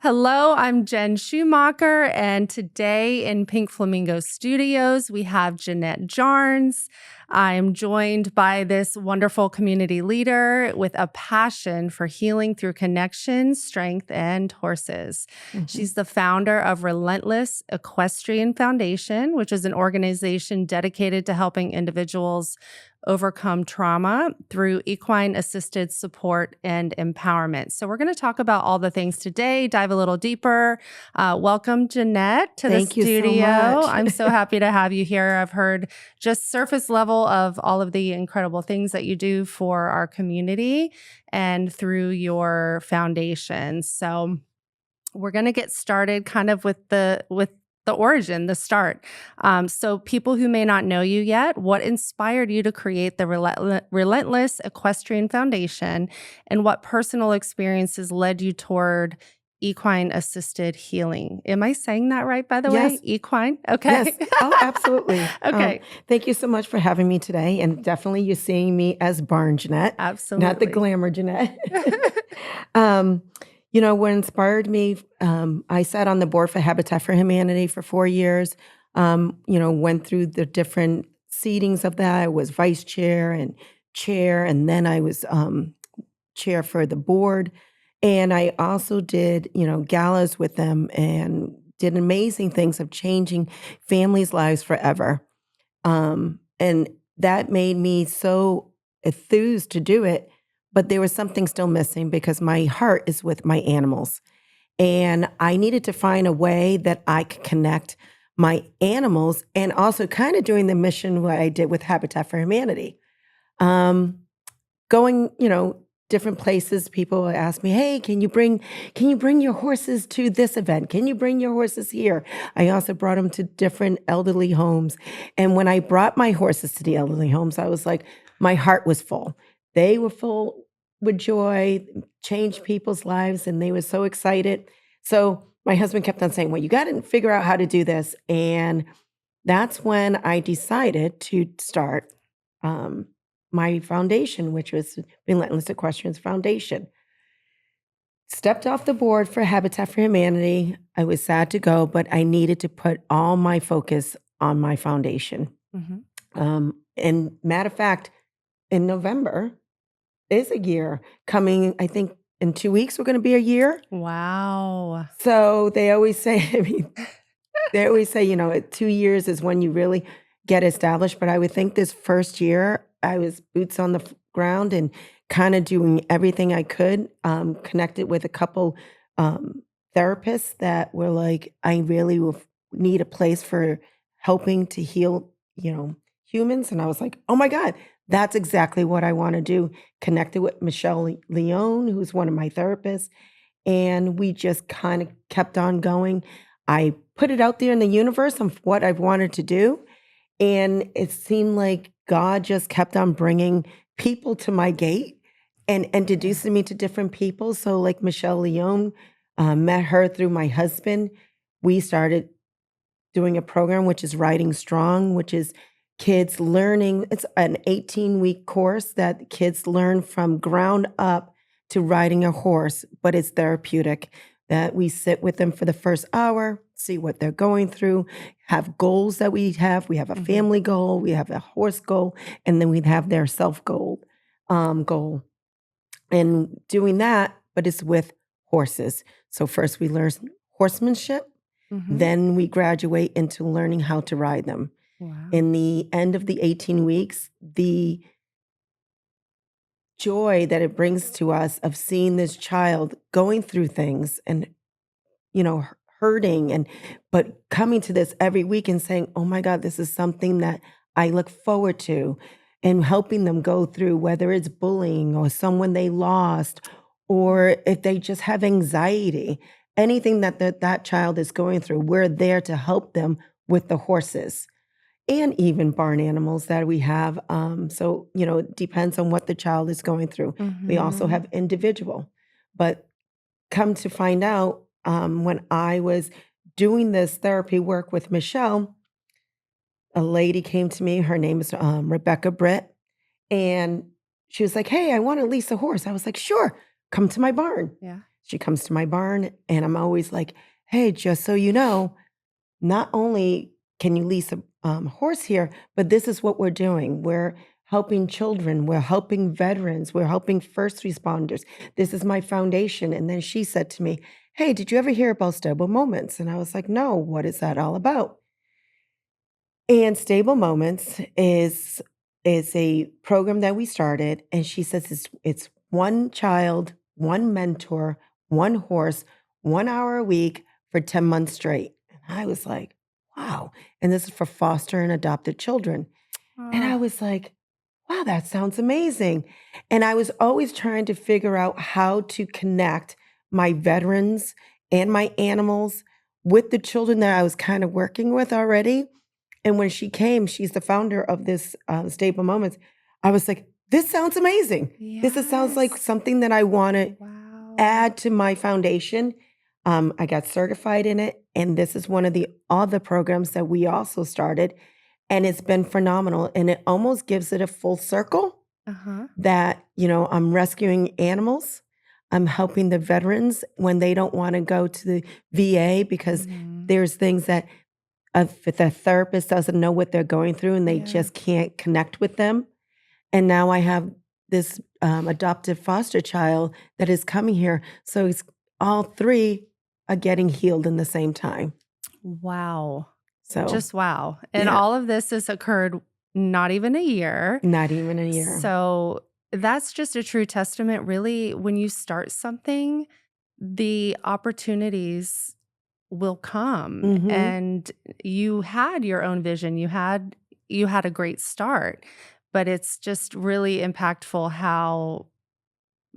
Hello, I'm Jen Schumacher, and today in Pink Flamingo Studios, we have Jeannette Jarnes. I'm joined by this wonderful community leader with a passion for healing through connection, strength, and horses. She's the founder of Relentless Equestrian Foundation, which is an organization dedicated to helping individuals overcome trauma through equine-assisted support and empowerment. So we're going to talk about all the things today, dive a little deeper. Welcome, Jeannette, to the studio. Thank you so much. I'm so happy to have you here. I've heard just surface level of all of the incredible things that you do for our community and through your foundation. So we're going to get started kind of with the origin, the start. So people who may not know you yet, what inspired you to create the Relentless Equestrian Foundation, and what personal experiences led you toward equine-assisted healing? Am I saying that right, by the way? Equine? Okay. Yes. Oh, absolutely. Okay. Thank you so much for having me today. And definitely you're seeing me as Barn Jeannette. Absolutely. Not the glamour Jeannette. What inspired me, I sat on the board for Habitat for Humanity for 4 years, went through the different seatings of that. I was vice chair, and then I was chair for the board. And I also did, galas with them and did amazing things of changing families' lives forever. And that made me so enthused to do it. But there was something still missing because my heart is with my animals. And I needed to find a way that I could connect my animals and also kind of doing the mission what I did with Habitat for Humanity. Going, different places, people ask me, hey, can you bring your horses to this event? Can you bring your horses here? I also brought them to different elderly homes. And when I brought my horses to the elderly homes, I was like, my heart was full. They were full with joy, changed people's lives, and they were so excited. So my husband kept on saying, well, you got to figure out how to do this. And that's when I decided to start my foundation, which was Relentless Equestrian Foundation. Stepped off the board for Habitat for Humanity. I was sad to go, but I needed to put all my focus on my foundation. And matter of fact, in November is a year coming. I think in 2 weeks, we're going to be a year. Wow. So they always say, 2 years is when you really get established. But I would think this first year, I was boots on the ground and kind of doing everything I could, connected with a couple therapists that were like, I really will need a place for helping to heal, humans. And I was like, oh my God, that's exactly what I want to do. Connected with Michelle Leone, who's one of my therapists. And we just kind of kept on going. I put it out there in the universe of what I've wanted to do. And it seemed like God just kept on bringing people to my gate and introducing me to different people. So like Michelle Leone, met her through my husband. We started doing a program, which is Riding Strong, which is kids learning. It's an 18-week course that kids learn from ground up to riding a horse, but it's therapeutic. That we sit with them for the first hour, see what they're going through, have goals that we have. We have a family goal, we have a horse goal, and then we have their self goal. And doing that, but it's with horses. So first we learn horsemanship, then we graduate into learning how to ride them. Wow. In the end of the 18 weeks, the joy that it brings to us of seeing this child going through things and, hurting but coming to this every week and saying, oh my God, this is something that I look forward to, and helping them go through, whether it's bullying or someone they lost, or if they just have anxiety, anything that child is going through, we're there to help them with the horses. And even barn animals that we have. So, it depends on what the child is going through. We also have individual. But come to find out, when I was doing this therapy work with Michelle, a lady came to me. Her name is Rebecca Britt. And she was like, hey, I want to lease a horse. I was like, sure, come to my barn. Yeah. She comes to my barn, and I'm always like, hey, just so you know, not only can you lease a horse here, but this is what we're doing. We're helping children, we're helping veterans, we're helping first responders. This is my foundation. And then she said to me, hey, did you ever hear about Stable Moments? And I was like, no, what is that all about? And Stable Moments is a program that we started, and she says it's one child, one mentor, one horse, 1 hour a week for 10 months straight. And I was like, wow. And this is for foster and adopted children. And I Oh, was like, wow, that sounds amazing. And I was always trying to figure out how to connect my veterans and my animals with the children that I was kind of working with already. And when she came, she's the founder of this Stable Moments. I was like, this sounds amazing. Sounds like yes. something that I want to Wow. add to my foundation. I got certified in it. And this is one of the other programs that we also started. And it's been phenomenal. And it almost gives it a full circle Uh-huh. that, I'm rescuing animals. I'm helping the veterans when they don't want to go to the VA because Mhm. there's things that if the therapist doesn't know what they're going through and they Yeah. just can't connect with them. And now I have this adopted foster child that is coming here. So it's all three are getting healed in the same time. Wow. So Just wow. And yeah, all of this has occurred not even a year. not even a year. So that's just a true testament, really. When you start something, the opportunities will come. Mm-hmm. And you had your own vision. You had a great start, but it's just really impactful how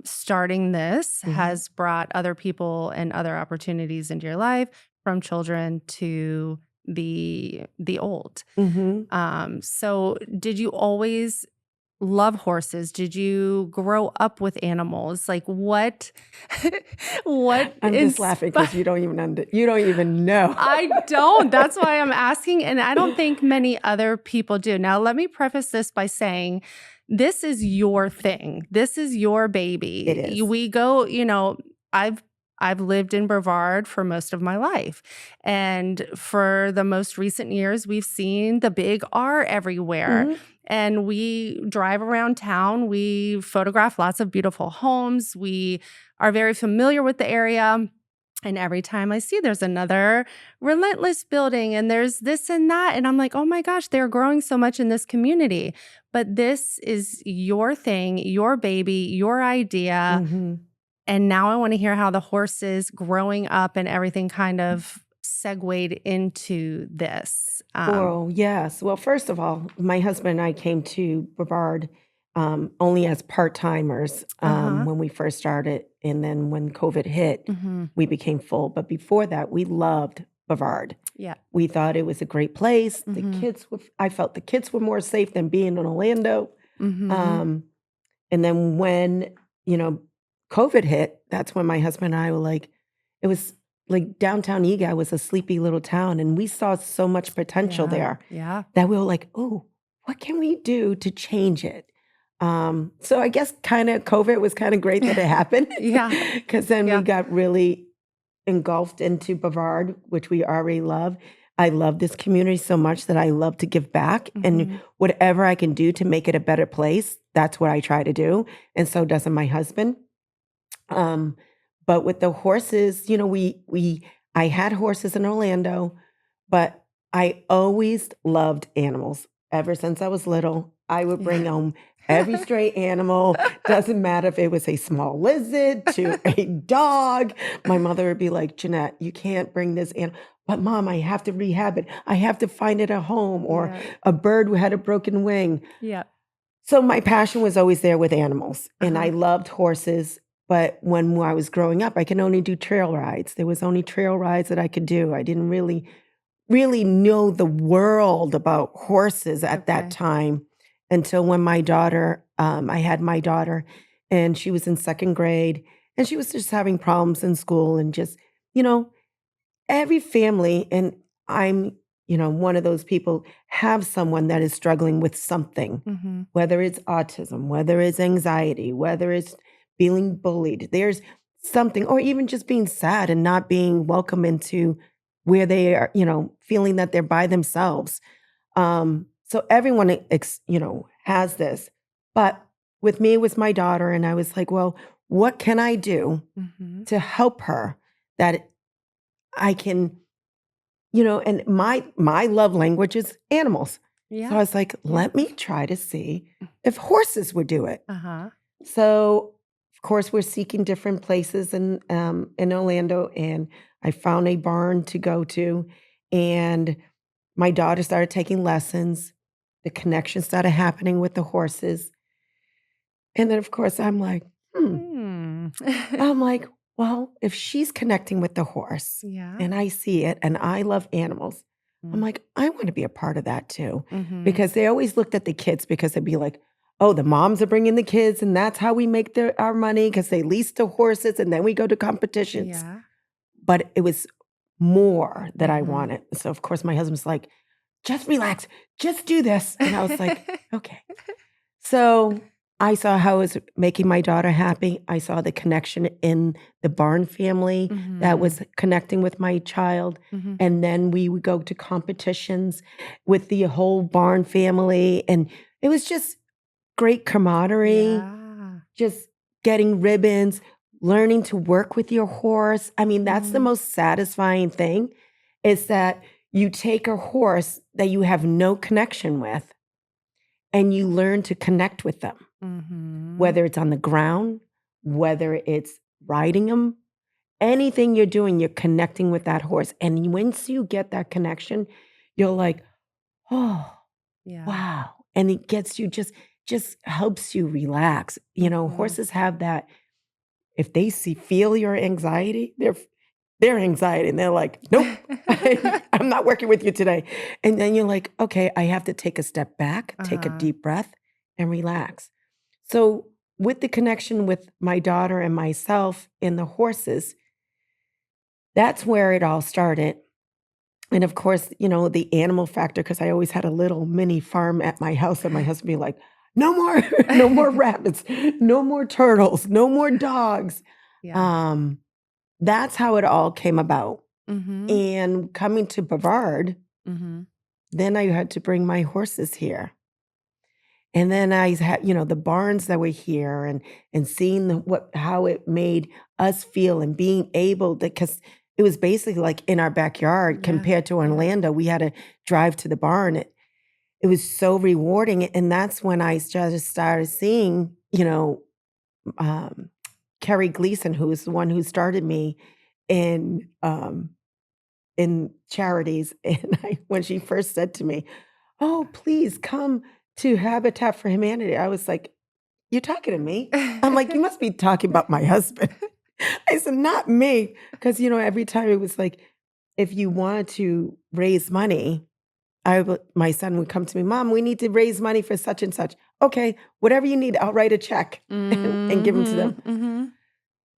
starting this Mm-hmm. has brought other people and other opportunities into your life, from children to the old. Mm-hmm. So did you always love horses? Did you grow up with animals? Like what what I'm just laughing because you don't even know. I don't. That's why I'm asking. And I don't think many other people do. Now, let me preface this by saying this is your thing. This is your It baby. is. We go, I've lived in Brevard for most of my life. And for the most recent years, we've seen the big R everywhere. Mm-hmm. And we drive around town. We photograph lots of beautiful homes. We are very familiar with the area. And every time I see there's another Relentless building and there's this and that. And I'm like, oh my gosh, they're growing so much in this community. But this is your thing, your baby, your idea. Mm-hmm. And now I want to hear how the horses growing up and everything kind of segued into this. Well, yes. Well, first of all, my husband and I came to Brevard only as part-timers Uh-huh. when we first started. And then when COVID hit, Hmm. we became full. But before that, we loved Brevard. Yeah. We thought it was a great place. Hmm. I felt the kids were more safe than being in Orlando. Hmm. Um, and then when, you know, COVID hit, that's when my husband and I were like, it was like downtown Eagle was a sleepy little town. And we saw so much potential Yeah. there Yeah. that we were like, oh, what can we do to change it? So I guess kind of COVID was kind of great that it happened Yeah. because then we Yeah. got really engulfed into Brevard, which we already love. I love this community so much that I love to give back, and Hmm. whatever I can do to make it a better place, that's what I try to do. And so doesn't my husband. Um, but with the horses, I had horses in Orlando, but I always loved animals. Ever since I was little, I would bring Yeah. home every stray animal. Doesn't matter if it was a small lizard to a dog. My mother would be like, Jeannette, you can't bring this animal. But mom, I have to rehab it. I have to find it a home, or Yeah. a bird who had a broken wing. Yeah. So my passion was always there with animals, and I Uh-huh. loved horses. But when I was growing up, I could only do trail rides. There was only trail rides that I could do. I didn't really know the world about horses at that Okay. time until when I had my daughter, and she was in second grade, and she was just having problems in school, and just, you know, every family, and I'm, one of those people, have someone that is struggling with something, Hmm. whether it's autism, whether it's anxiety, whether it's feeling bullied. There's something, or even just being sad and not being welcome into where they are, feeling that they're by themselves. So everyone, has this. But with me, it was my daughter, and I was like, well, what can I do Mm-hmm. to help her that I can, and my love language is animals. So I Yeah. was like, Yeah. let me try to see if horses would do it. Uh-huh. So, of course, we're seeking different places in Orlando, and I found a barn to go to, and my daughter started taking lessons. The connection started happening with the horses, and then, of course, I'm like, Hmm. I'm like, well, if she's connecting with the horse, Yeah. and I see it, and I love animals, I'm Mm. like, I want to be a part of that too, Mm-hmm. because they always looked at the kids because they'd be like, oh, the moms are bringing the kids, and that's how we make our money because they lease the horses, and then we go to competitions. Yeah. But it was more that I Mm-hmm. wanted. So of course my husband's like, just relax, just do this. And I was like, okay. So I saw how it was making my daughter happy. I saw the connection in the Barn family that Mm-hmm. was connecting with my child. Mm-hmm. And then we would go to competitions with the whole Barn family. And it was just great camaraderie, Yeah. just getting ribbons, learning to work with your horse. I mean, that's the Mm-hmm. most satisfying thing is that you take a horse that you have no connection with and you learn to connect with them, Mm-hmm. whether it's on the ground, whether it's riding them, anything you're doing, you're connecting with that horse. And once you get that connection, you're like, oh, Yeah. wow. And it gets you just helps you relax. Mm-hmm. Horses have that. If they feel your anxiety, their anxiety, and they're like, nope, I'm not working with you today. And then you're like, okay, I have to take a step back, take a Uh-huh. deep breath, and relax. So with the connection with my daughter and myself and the horses, that's where it all started. And of course, the animal factor, because I always had a little mini farm at my house, and my husband be like, no more, no more rabbits, no more turtles, no more dogs. Yeah. Um, that's how it all came about. Mm-hmm. And coming to Brevard, Mm-hmm. then I had to bring my horses here. And then I had, the barns that were here and seeing how it made us feel and being able to, because it was basically like in our backyard Yeah. compared to Yeah. Orlando. We had to drive to the barn. It was so rewarding. And that's when I just started seeing, um, Carrie Gleason, who was the one who started me in charities. And when she first said to me, "Oh, please come to Habitat for Humanity," I was like, "You're talking to me?" I'm like, "You must be talking about my husband." I said, "Not me," because every time it was like, if you wanted to raise money, my son would come to me, "Mom, we need to raise money for such and such." "Okay, whatever you need, I'll write a check and give them to them." Mm-hmm. Mm-hmm.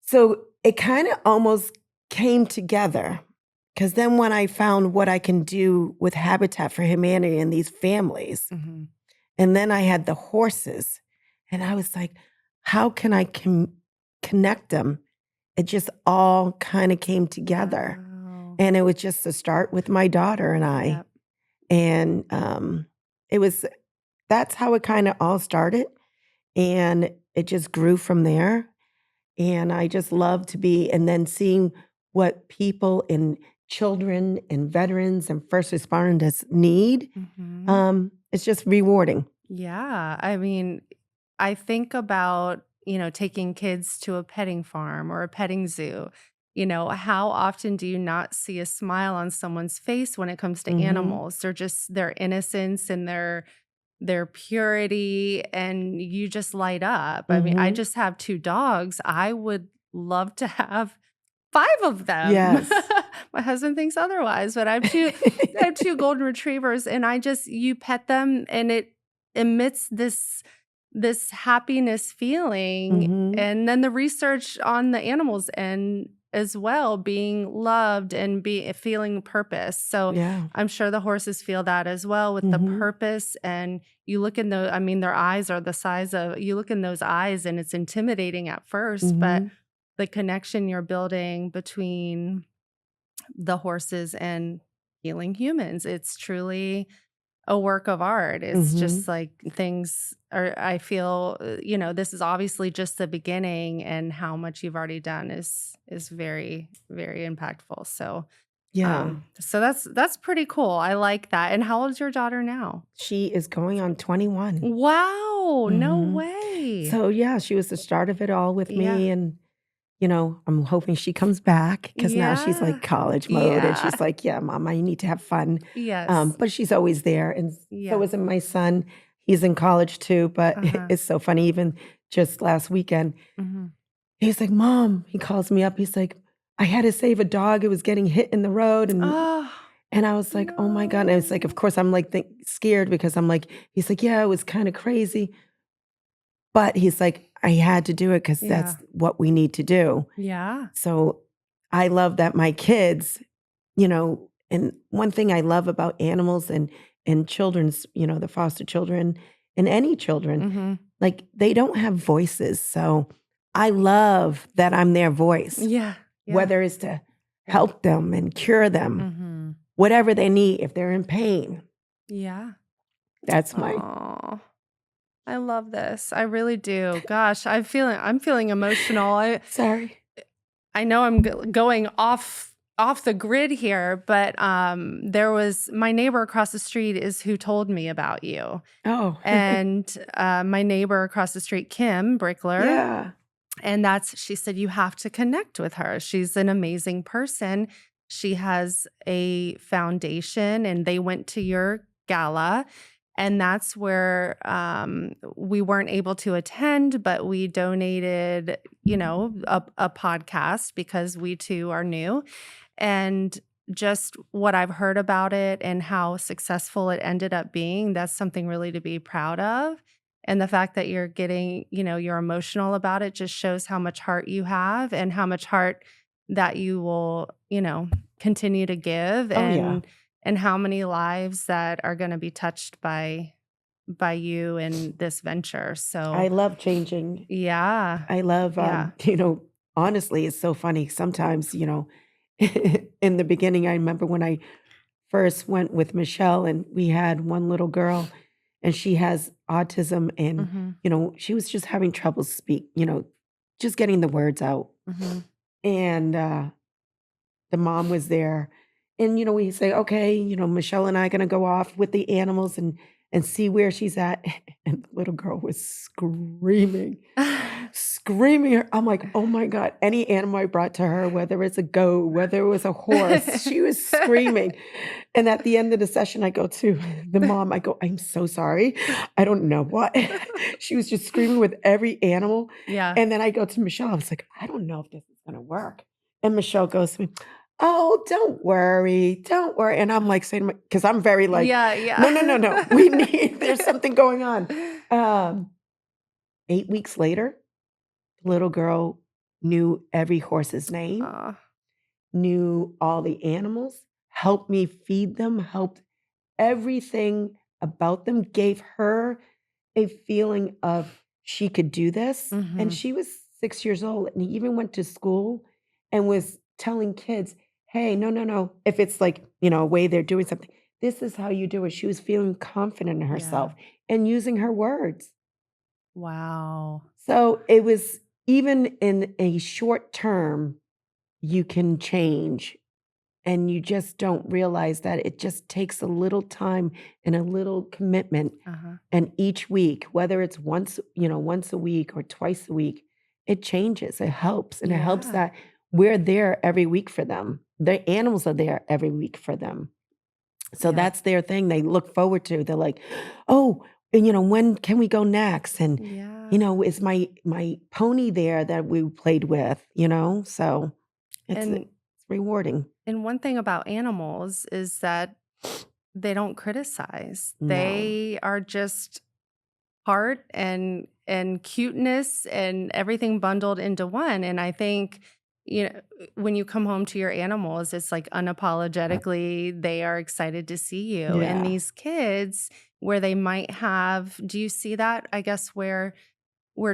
So it kind of almost came together because then when I found what I can do with Habitat for Humanity and these families, Mm-hmm. and then I had the horses, and I was like, how can I connect them? It just all kind of came together. Wow. And it was just a start with my daughter and I. Yep. And that's how it kind of all started. And it just grew from there. And I just love to be, and then seeing what people and children and veterans and first responders need. Mm-hmm. It's just rewarding. Yeah. I mean, I think about, taking kids to a petting farm or a petting zoo. How often do you not see a smile on someone's face when it comes to Hmm. animals? They're just their innocence and their purity, and you just light up. I mean, I Hmm. just have 2 dogs. I would love to have 5 of them. Yes. My husband thinks otherwise, but I have two golden retrievers, and you pet them and it emits this happiness feeling. Hmm. And then the research on the animals and as well, being loved and feeling purpose. So Yeah. I'm sure the horses feel that as well with the Hmm. purpose. And you look in I mean, their eyes are the size of, you look in those eyes and it's intimidating at first, but Hmm. the connection you're building between the horses and healing humans. It's truly a work of art. It's just Mhm. like things are, I feel, this is obviously just the beginning, and how much you've already done is very, very impactful. Yeah. So that's pretty cool. I like that. And how old is your daughter now? She is going on 21. Wow, no Mhm. way. So, yeah, she was the start of it all with Yeah. me, and, I'm hoping she comes back because now she's, Yeah. like, college mode, and Yeah. she's like, "Yeah, mom, I need to have fun." Yes. But she's always there, and so Yes. is my son. He's in college too, but Uh-huh. it's so funny, even just last weekend, Mhm. he's like, "Mom," he calls me up, he's like, "I had to save a dog, it was getting hit in the road," Oh, and I was like, "Oh my god," and it's like, of no. course, I'm, like, scared because I'm like he's like, "Yeah, it was kinda crazy," but he's like, "I had to do it because Yeah. that's what we need to do." Yeah. So, I love that my kids, and one thing I love about animals and children's, the foster children and any children, Mhm. like, they don't have voices, so I love that I'm their voice, Yeah. Yeah. whether it's to Yeah. help them and cure them, Mhm. whatever they need, if they're in pain. Yeah. That's my Oh, I love this. I really do. Gosh, I'm feeling emotional. sorry. I know I'm going off the grid here, but there was my neighbor across the street is who told me about you. Oh, And my neighbor across the street, Kim Brickler, yeah. and she said, you have to connect with her. She's an amazing person. She has a foundation, and they went to your gala. And that's where we weren't able to attend, but we donated, a podcast because we too are new. And just what I've heard about it and how successful it ended up being, that's something really to be proud of. And the fact that you're getting, you're emotional about it just shows how much heart you have and how much heart that you will, continue to give, Oh, yeah. and how many lives that are going to be touched by you in this venture. I So, love changing. yeah. I love, Yeah. honestly, it's so funny sometimes, in the beginning, I remember when I first went with Michelle and we had one little girl and she has autism and, Mhm. she was just having trouble speak, just getting the words out. Mhm. And the mom was there. And, we say, okay, Michelle and I gonna go off with the animals and see where she's at. And the little girl was screaming, screaming. I'm like, oh my God, any animal I brought to her, whether it's a goat, whether it was a horse, she was screaming. And at the end of the session, I go to the mom, I go, I'm so sorry. I don't know what. She was just screaming with every animal. Yeah. And then I go to Michelle, I was like, I don't know if this is gonna work. And Michelle goes to me, "Oh, don't worry, don't worry." And I'm like saying, because I'm very like, Yeah, no, no, no, no. We need, there's yeah. something going on. Um, 8 weeks later, the little girl knew every horse's name, Aw. knew all the animals, helped me feed them, helped everything about them, gave her a feeling of she could do this. And Mhm. she was 6 years old and even went to school and was telling kids, hey, no, no, no. If it's like, a way they're doing something, this is how you do it. She was feeling confident in Yeah. herself and using her words. Wow. So it was even in a short term, you can change and you just don't realize that it just takes a little time and a little commitment. Uh-huh. And each week, whether it's once a week or twice a week, it changes, it helps, and it helps Yeah. that we're there every week for them. The animals are there every week for them. So Yep. that's their thing they look forward to. They're like, "Oh, and, when can we go next?" And, Yeah. "Is my pony there that we played with?" So it's And rewarding. and one thing about animals is that they don't criticize. No. They are just heart and cuteness and everything bundled into one. And I think, when you come home to your animals, it's like unapologetically they are excited to see you. And Yeah. these kids, where they might have, do you see that? I guess where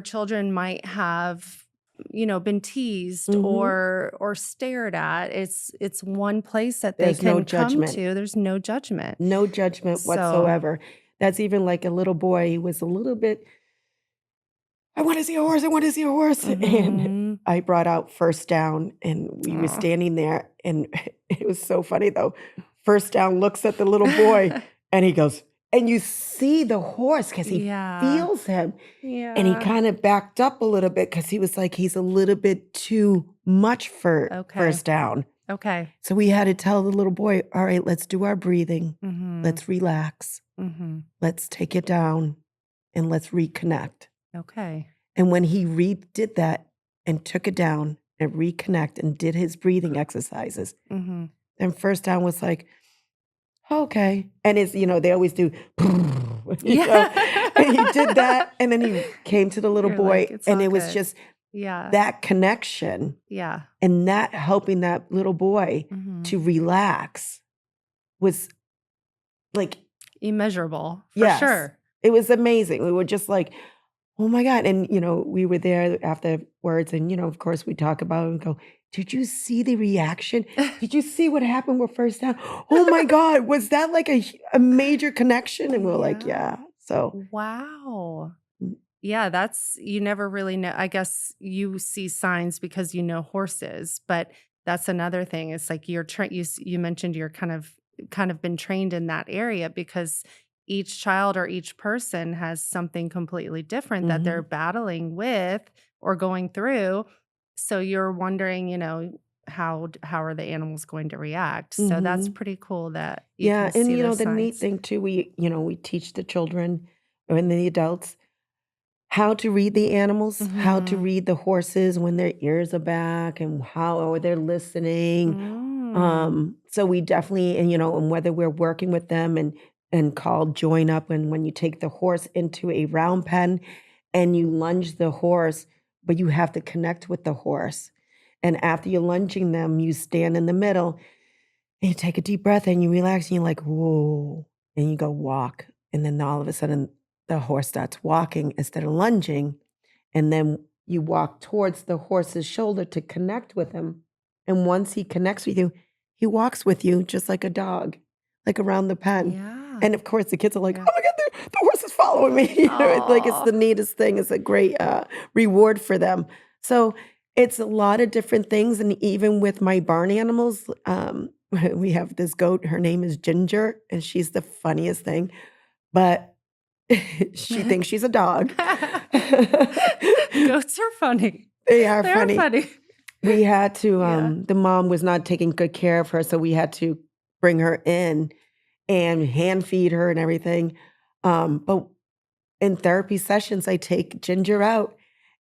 children might have been teased Mhm. or stared at. It's one place that they There's no can come judgment. to. There's no judgment. No judgment So, whatsoever. That's even like a little boy, he was a little bit, "I wanna see a horse, I wanna see a horse," and mhm. I brought out First Down, and we were Aw. standing there, and it was so funny though. First Down looks at the little boy, and he goes, and you see the horse because he Yeah. feels him, and he Yeah. kinda backed up a little bit because he was like, he's a little bit too much for Okay. First Down. Okay. So we had to tell the little boy, "All right, let's do our breathing. Mhm. Let's relax. Mhm. Let's take it down, and let's reconnect." Okay. And when he did that and took it down and reconnect and did his breathing exercises, Mhm. then First Down was like, "Okay." And it's, they always do, Yeah. and he did that, and then he came to the little You're like, boy, "It's and all it was good." just Yeah. that connection Yeah. and that helping that little boy Mhm. to relax was like, Immeasurable, for yes, sure. it was amazing. We were just like, "Oh my god," and, we were there afterwards and, of course, we talk about it and go, "Did you see the reaction? Did you see what happened with First Down? Oh my god, was that like a major connection?" And we were like, Yeah. "Yeah." So, Wow. mm, Yeah, that's you never really know. I guess you see signs because you know horses, but that's another thing. It's like you're you mentioned you're kind of been trained in that area because each child or each person has something completely different that they're mhm, battling with or going through. So you're wondering, how are the animals going to react? So that's mhm. pretty cool that you Yeah, can and, see those the neat signs. thing too, we teach the children and the adults how to read the animals, how to Mhm. read the horses when their ears are back and how they're listening. Mm. So we definitely, and whether we're working with them and called join up, and when you take the horse into a round pen and you lunge the horse, but you have to connect with the horse. And after you're lunging them, you stand in the middle and you take a deep breath and you relax and you're like, whoa, and you go walk. And then all of a sudden the horse starts walking instead of lunging. And then you walk towards the horse's shoulder to connect with him. And once he connects with you, he walks with you just like a dog, like around the pen. Yeah. And of course, the kids are like, Yeah. "Oh my God, the horse is following me." It's like it's Oh. the neatest thing. It's a great reward for them. So it's a lot of different things. And even with my barn animals, we have this goat. Her name is Ginger, and she's the funniest thing. But she thinks she's a dog. Goats are funny. They are They're funny. funny. We had to, Yeah. the mom was not taking good care of her, so we had to bring her in and hand feed her and everything. But in therapy sessions, I take Ginger out,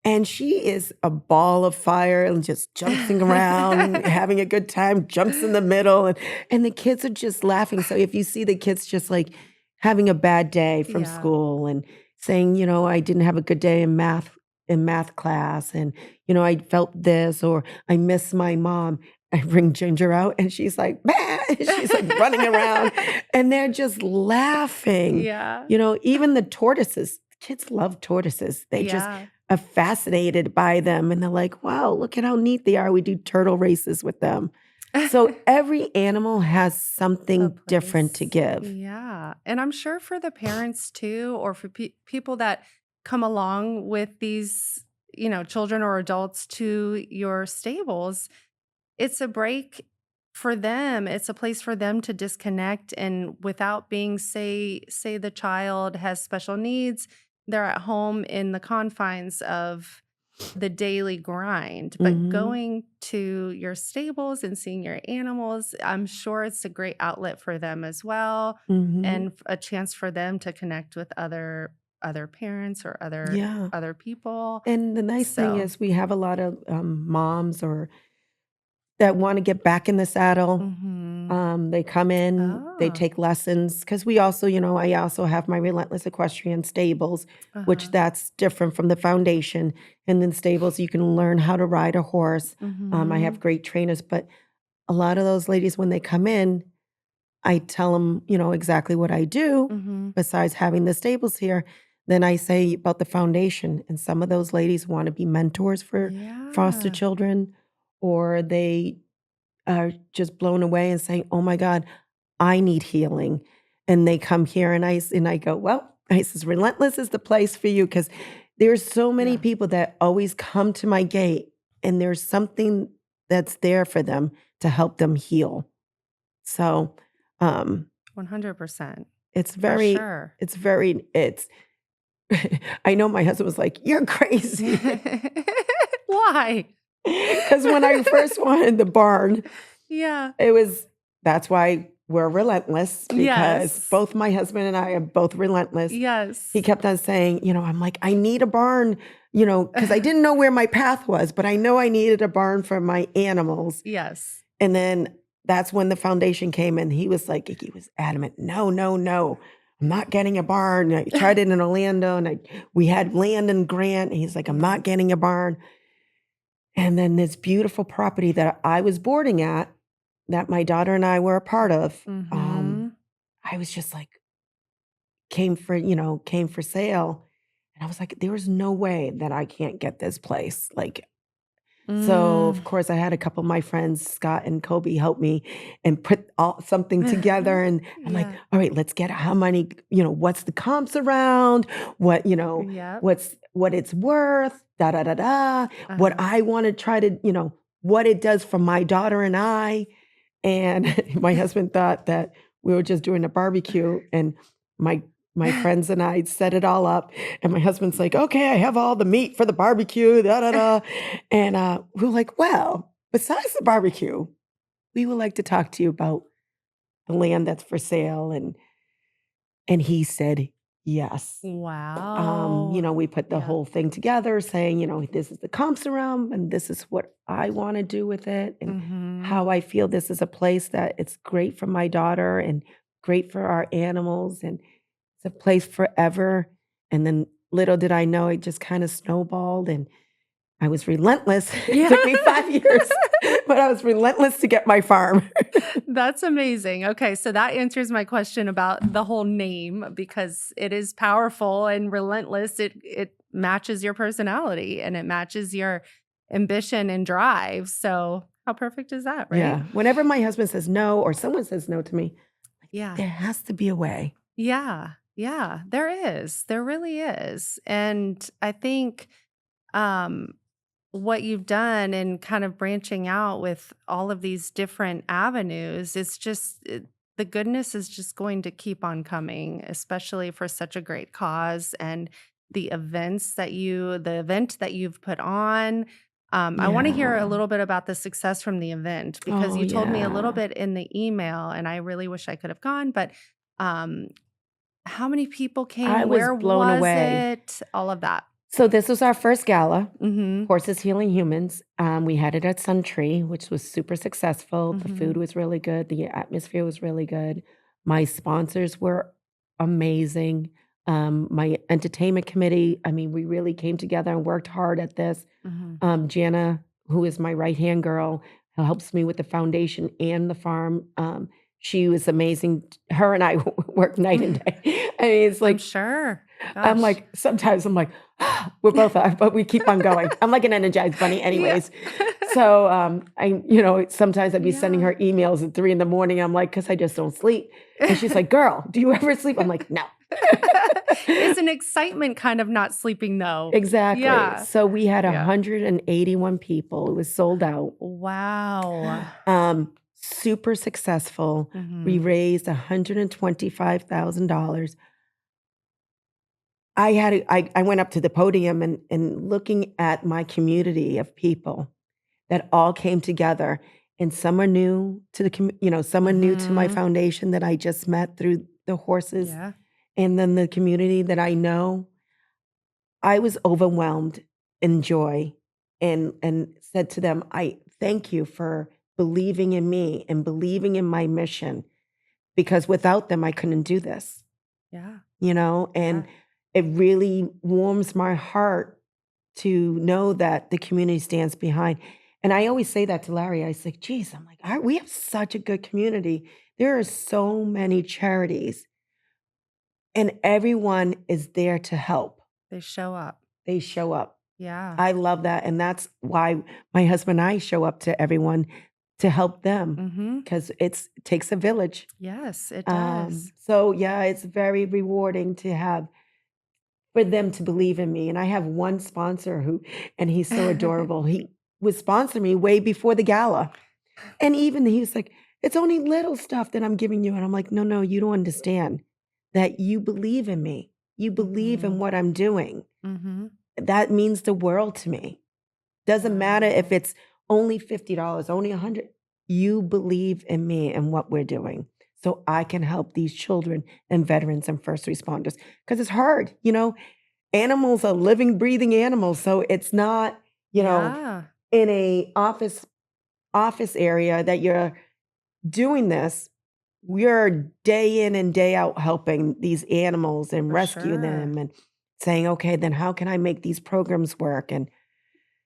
and she is a ball of fire and just jumping around, having a good time, jumps in the middle, and the kids are just laughing. So if you see the kids just like having a bad day from Yeah. school and saying, "I didn't have a good day in math class, and I felt this, or I miss my mom." I bring Ginger out and she's like, "Bah!" She's like running around and they're just laughing. Yeah. Even the tortoises, kids love tortoises. They just Yeah. are fascinated by them and they're like, "Wow, look at how neat they are." We do turtle races with them. So every animal has A something different to place. give. Yeah. And I'm sure for the parents too, or for people that come along with these, children or adults to your stables, it's a break for them. It's a place for them to disconnect and without being say the child has special needs, they're at home in the confines of the daily grind, but Mhm. going to your stables and seeing your animals, I'm sure it's a great outlet for them as well Mhm. and a chance for them to connect with other parents or Yeah. other people. And the nice thing So, is we have a lot of moms or that wanna get back in the saddle. mhm. They come in, they Oh, take lessons because we also, I also have my relentless equestrian stables, which uh-huh. that's different from the foundation. And in stables, you can learn how to ride a horse. I have Mhm. great trainers, but a lot of those ladies, when they come in, I tell them, exactly what I do Mhm. besides having the stables here. then I say about the foundation, and some of those ladies want to be mentors for foster Yeah. children, or they are just blown away and saying, "Oh my God, I need healing." And they come here and I go, "Well," I says, "Relentless is the place for you," because there's so many Yeah. people that always come to my gate and there's something that's there for them to help them heal. So, um, 100%. it's For very sure. it's very it's I know my husband was like, "You're crazy." Why? Because when I first wanted the barn, Yeah. it was that's why we're relentless, because Yes. both my husband and I are both relentless. He Yes. kept on saying, I'm like, "I need a barn," because I didn't know where my path was, but I know I needed a barn for my animals. Yes. And then that's when the foundation came and he was adamant, "No, no, no. I'm not getting a barn." I tried it in Orlando and we had land and grant. And he's like, "I'm not getting a barn." And then this beautiful property that I was boarding at, that my daughter and I were a part of, Mhm. I was just like, came for sale. And I was like, there was no way that I can't get this place. So Mm. of course I had a couple of my friends, Scott and Kobe, help me and put something together. And I'm like, Yeah. all right, let's get how many, what's the comps around, what, Yep. what it's worth, da da da da, what Uh-huh. I want to try to, what it does for my daughter and I. And my husband thought that we were just doing a barbecue, and my my friends and I set it all up, and my husband's like, "Okay, I have all the meat for the barbecue, da da da." And we were like, "Well, besides the barbecue, we would like to talk to you about the land that's for sale." And he said, "Yes." Wow. We put the Yeah. whole thing together saying, this is the comps around and this is what I want to do with it and Mhm. how I feel this is a place that it's great for my daughter and great for our animals and it's a place forever. And then little did I know it just kind of snowballed and I was relentless. It Yeah. took me 5 years, but I was relentless to get my farm. That's amazing. Okay, so that answers my question about the whole name because it is powerful and relentless. It matches your personality and it matches your ambition and drive. So, how perfect is that, right? Yeah. Whenever my husband says no or someone says no to me, like, Yeah. there has to be a way. Yeah. Yeah, there is. There really is. And I think um what you've done and kind of branching out with all of these different avenues, the goodness is just going to keep on coming, especially for such a great cause and the event that you've put on. I want to hear a Yeah. little bit about the success from the event because Oh, you told me a little yeah. bit in the email, and I really wish I could have gone, but um, how many people I came? was Where blown was away. it? All of that. So this was our first gala, Mm-hmm. Horses Healing Humans. We had it at Sun Tree, which was super successful. The Mm-hmm. food was really good. The atmosphere was really good. My sponsors were amazing. My entertainment committee, I mean, we really came together and worked hard at this. Mm-hmm. Jana, who is my right-hand girl, who helps me with the foundation and the farm. She was amazing. Her and I worked night and day. I mean, it's I'm like sure. I'm Gosh. like, sometimes I'm like, we're both but we keep on going. I'm like an energized bunny Yeah. anyways. So, sometimes I'd be sending Yeah. her emails at 3 in the morning. I'm like, because I just don't sleep. And she's like, "Girl, do you ever sleep?" I'm like, "No." It's an excitement kind of not sleeping though. Exactly. Yeah. So we had Yeah. 181 people. It was sold out. Wow. Super successful. We Mhm. raised $125,000. I went up to the podium and looking at my community of people that all came together, and some are new to some are new to my Mhm. foundation that I just met through the horses, Yeah. and then the community that I know. I was overwhelmed in joy and said to them, "I thank you for believing in me and believing in my mission, because without them, I couldn't do this." Yeah. And Yeah. it really warms my heart to know that the community stands behind. And I always say that to Larry. I say, "Geez," I'm like, we have such a good community. There are so many charities and everyone is there to help. They show up. They show up. Yeah. I love that, and that's why my husband and I show up to everyone to help them Mm-hmm. because it takes a village. Yes, it does. So yeah, it's very rewarding to have for them to believe in me. And I have one sponsor and he's so adorable. He would sponsor me way before the gala. And even he was like, it's only little stuff that I'm giving you. And I'm like, no, you don't understand that you believe in me. You believe in what I'm doing. Mm-hmm. That means the world to me. Doesn't matter if it's only $50, only $100. You believe in me and what we're doing. So I can help these children and veterans and first responders. Because it's hard, animals are living, breathing animals. So it's not, Yeah. in a office area that you're doing this. We're day in and day out helping these animals and For rescue them sure. and saying, okay, then how can I make these programs work? And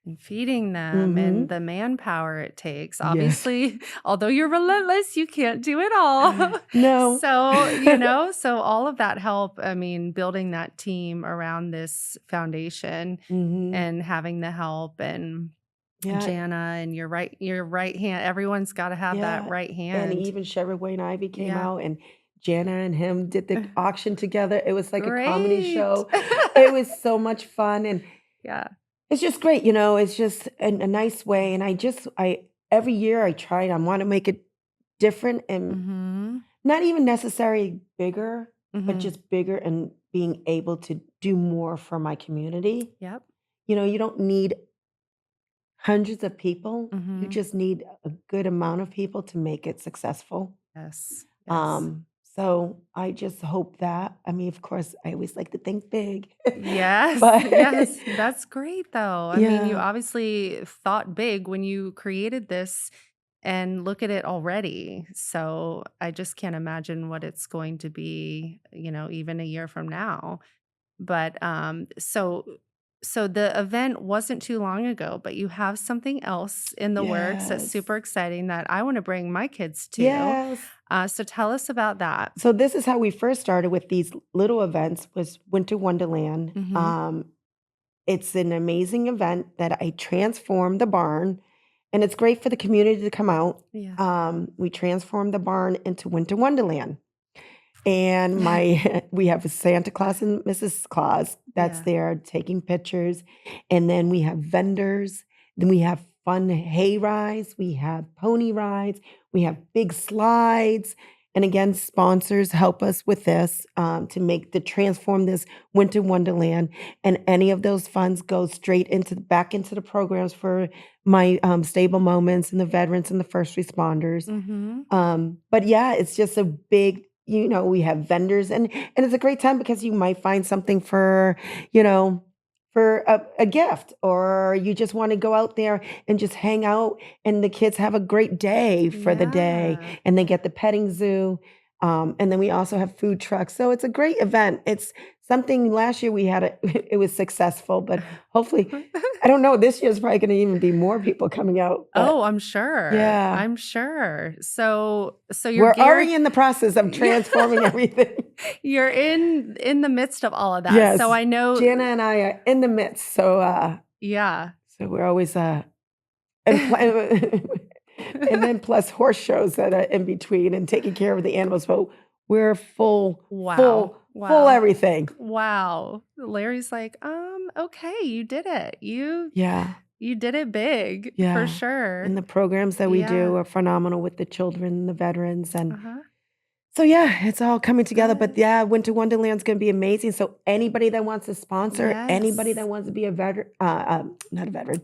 And feeding them and the manpower it takes. yes. Obviously, although you're relentless, you can't do it all. No. So, so all of that help, I mean, building that team around this foundation Mhm. and having the help and Yeah. Jana and your right hand, everyone's got to have that Yeah. right And hand. even Sherry Wayne Ivy came Yeah. out and Jana and him did the auction together. It was like a comedy Great. show. It was so much fun. And Yeah. it's just great, it's just a nice way. And every year I want to make it different and Mm-hmm. not even necessarily bigger, but Mm-hmm. just bigger and being able to do more for my community. Yep. You don't need hundreds of people. You Mm-hmm. just need a good amount of people to make it successful. Yes. Yes. So I just hope that, I mean, of course, I always like to think big. Yes, But yes, that's great though. I mean, you yeah, obviously thought big when you created this and look at it already. So I just can't imagine what it's going to be, even a year from now. But so the event wasn't too long ago, but you have something else in the works that's yes, super exciting that I want to bring my kids to. yes. So tell us about that. So this is how we first started with these little events was Winter Wonderland. Mm-hmm. It's an amazing event that I transformed the barn, and it's great for the community to come out. Yeah. We transformed the barn into Winter Wonderland. And we have a Santa Claus and Mrs. Claus that's Yeah. there taking pictures. And then we have vendors. Then we have fun hay rides. We have pony rides. We have big slides. And again, sponsors help us with this to transform this Winter Wonderland. And any of those funds go straight back into the programs for my stable moments and the veterans and the first responders. Mm-hmm. But yeah, it's just a big, we have vendors and it's a great time because you might find something for a gift, or you just want to go out there and just hang out and the kids have a great day for the day Yeah. and they get the petting zoo. And then we also have food trucks. So it's a great event. It's something last year we had it was successful, but hopefully, I don't know, this year's probably going to even be more people coming out. But Oh, I'm sure. yeah. I'm sure. So you're We're already in the process of transforming everything. You're in the midst of all of that. Yes. So I know. Jana and I are in the midst. So Yeah. so we're always and then plus horse shows that are in between and taking care of the animals. But we're full everything. Wow. Larry's like, okay, you did it. You did it big for sure. And the programs that we Yeah. do are phenomenal with the children, the veterans, and Uh-huh. so yeah, it's all coming together. But Good. yeah, Winter Wonderland's going to be amazing. So anybody that wants to sponsor, anybody Yes. that wants to be a veteran, not a veteran,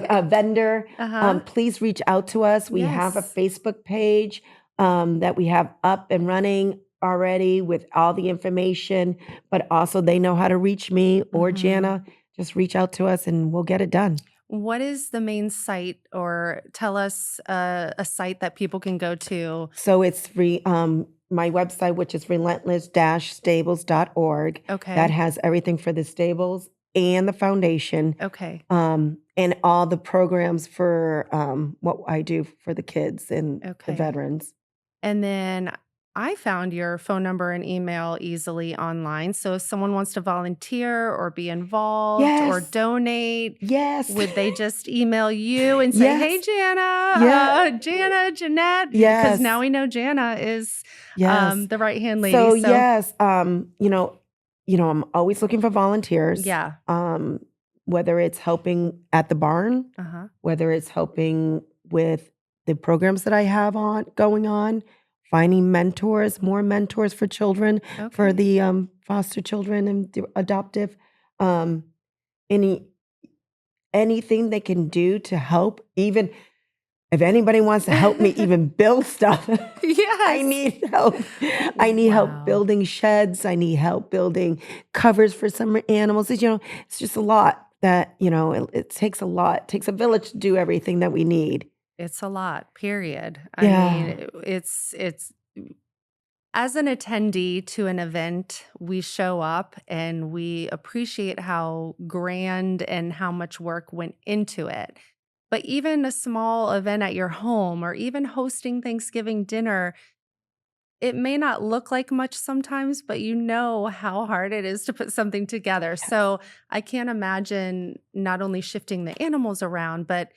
a vendor, Uh-huh. please reach out to us. We have a Yes. Facebook page that we have up and running already with all the information. But also, they know how to reach me or Mhm. Jana. Just reach out to us, and we'll get it done. What is the main site, or tell us a site that people can go to? So it's my website, which is relentless-stables.org. That Okay. has everything for the stables and the foundation, Okay. and all the programs for what I do for the kids and the Okay. veterans. And then I found your phone number and email easily online. So if someone wants to volunteer or be involved or Yes. donate, Yes. would they just email you and say, "Hey, Yes. Yeah. Jeannette," because now Yes. we know Jana is Yes. the right-hand lady. So So yes, I'm always looking for volunteers. yeah. Whether it's helping at the barn, Uh-huh. whether it's helping with the programs that I have going on, finding mentors, more mentors for children, for Okay. the foster children and the adoptive, um, any anything they can do to help, even if anybody wants to help me even build stuff, I Yes. need help. I need help Wow. building sheds. I need help building covers for some animals. It's just a lot that, it takes a lot. It takes a village to do everything that we need. It's a lot, period. I Yeah. mean, it's as an attendee to an event, we show up and we appreciate how grand and how much work went into it. But even a small event at your home or even hosting Thanksgiving dinner, it may not look like much sometimes, but you know how hard it is to put something together. So I can't imagine not only shifting the animals around, but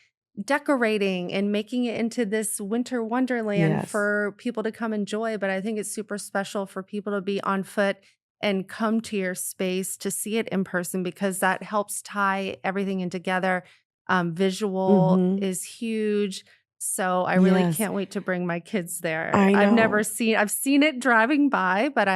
decorating and making it into this winter wonderland Yes. for people to come enjoy. But I think it's super special for people to be on foot and come to your space to see it in person because that helps tie everything in together. Visual Mm-hmm. is huge. So I really Yes. can't wait to bring my kids there. I know. I've seen it driving by, but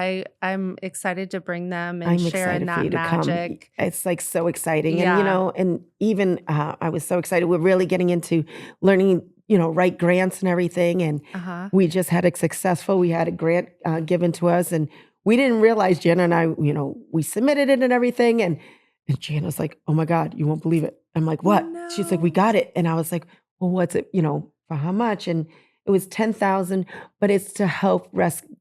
I'm excited to bring them and I'm share in excited for that you to come. magic. It's like so exciting. And, Yeah. and even I was so excited. We're really getting into learning, write grants and everything. And Uh-huh. we just had we had a grant given to us. And we didn't realize, Jenna and I, we submitted it and everything. And Jana's like, oh my God, you won't believe it. I'm like, what? She's like, we No. got it. And I was like, well, what's it, for how much? And it was 10,000, but it's to help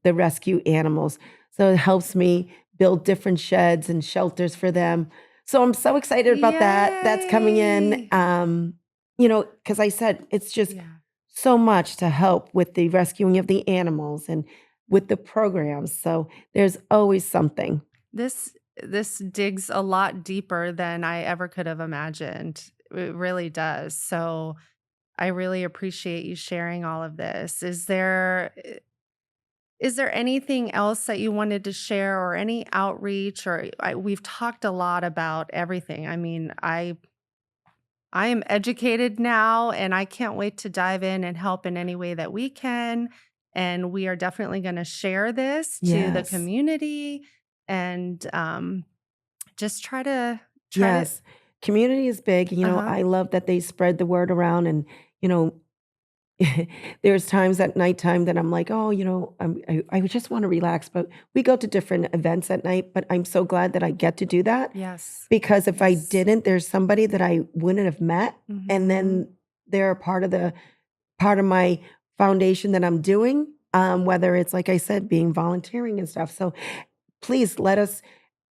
the rescue animals. So it helps me build different sheds and shelters for them. So I'm so excited about that. That's coming in. Yay. Because I said it's just Yeah. so much to help with the rescuing of the animals and with the programs. So there's always something. This digs a lot deeper than I ever could have imagined. It really does. So I really appreciate you sharing all of this. Is there anything else that you wanted to share or any outreach we've talked a lot about everything. I mean, I am educated now and I can't wait to dive in and help in any way that we can. And we are definitely going to share this to the Yes. community and just try to Yes. Community is big. uh-huh. I love that they spread the word around and, you know, there's times at nighttime that I'm like, oh, I just want to relax. But we go to different events at night. But I'm so glad that I get to do that Yes. because if I Yes. didn't, there's somebody that I wouldn't have met, and Mhm. then they're part of my foundation that I'm doing. Whether it's like I said, being volunteering and stuff. So please let us.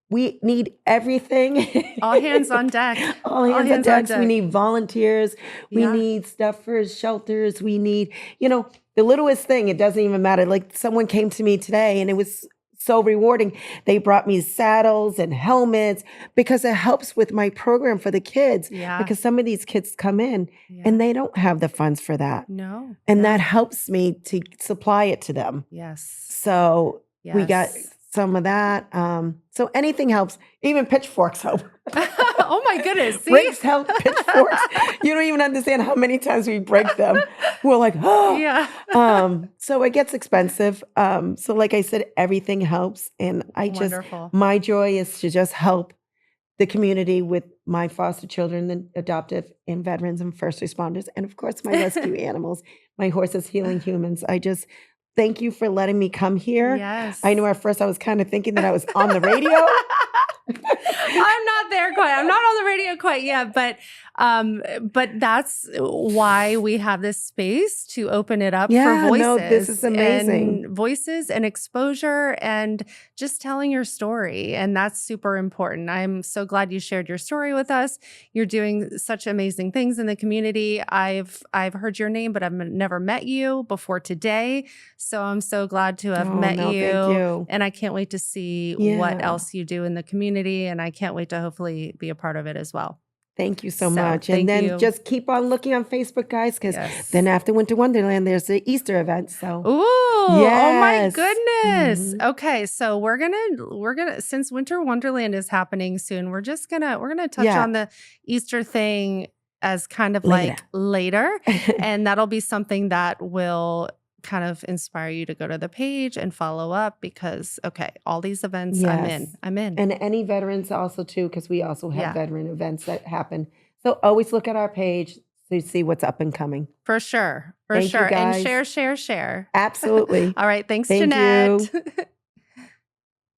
We need everything. All hands on deck. All All hands on hands on deck. We deck. need volunteers. We Yeah. need stuff for shelters. We need, the littlest thing. It doesn't even matter. Like someone came to me today and it was so rewarding. They brought me saddles and helmets because it helps with my program for the kids. Yeah. Because some of these kids come in Yeah. and they don't have the funds for that. No. And No. that helps me to supply it to them. Yes. So we got Yes. some of that. So anything helps. Even pitchforks help. Oh my goodness. See? Rakes help, pitchforks. You don't even understand how many times we break them. We're like, oh. Yeah. So it gets expensive. So like I said, everything helps. And Wonderful. my joy is to just help the community with my foster children, and adoptive and veterans and first responders. And of course, my rescue animals, my horses healing humans. I just thank you for letting me come here. Yes. I know at first I was kind of thinking that I was on the radio. I'm not there quite. I'm not on the radio quite yet, but that's why we have this space to open it up for voices. No, this is amazing. And voices and exposure and just telling your story. And that's super important. I'm so glad you shared your story with us. You're doing such amazing things in the community. I've heard your name, but I've never met you before today. So I'm so glad to have met you. Thank you. And I can't wait to see what else you do in the community. And I can't wait to hopefully be a part of it as well. Thank you so much. And then just keep on looking on Facebook, guys, because then after Winter Wonderland, there's the Easter event. So, oh my goodness. Okay, so we're gonna since Winter Wonderland is happening soon, we're gonna touch on the Easter thing as kind of like later, and that'll be something that will kind of inspire you to go to the page and follow up because, all these events, I'm in. And any veterans also too, because we also have veteran events that happen. So always look at our page to see what's up and coming. For sure. Thank you, guys. And share. Absolutely. All right. Thanks, Thank Jeannette. you.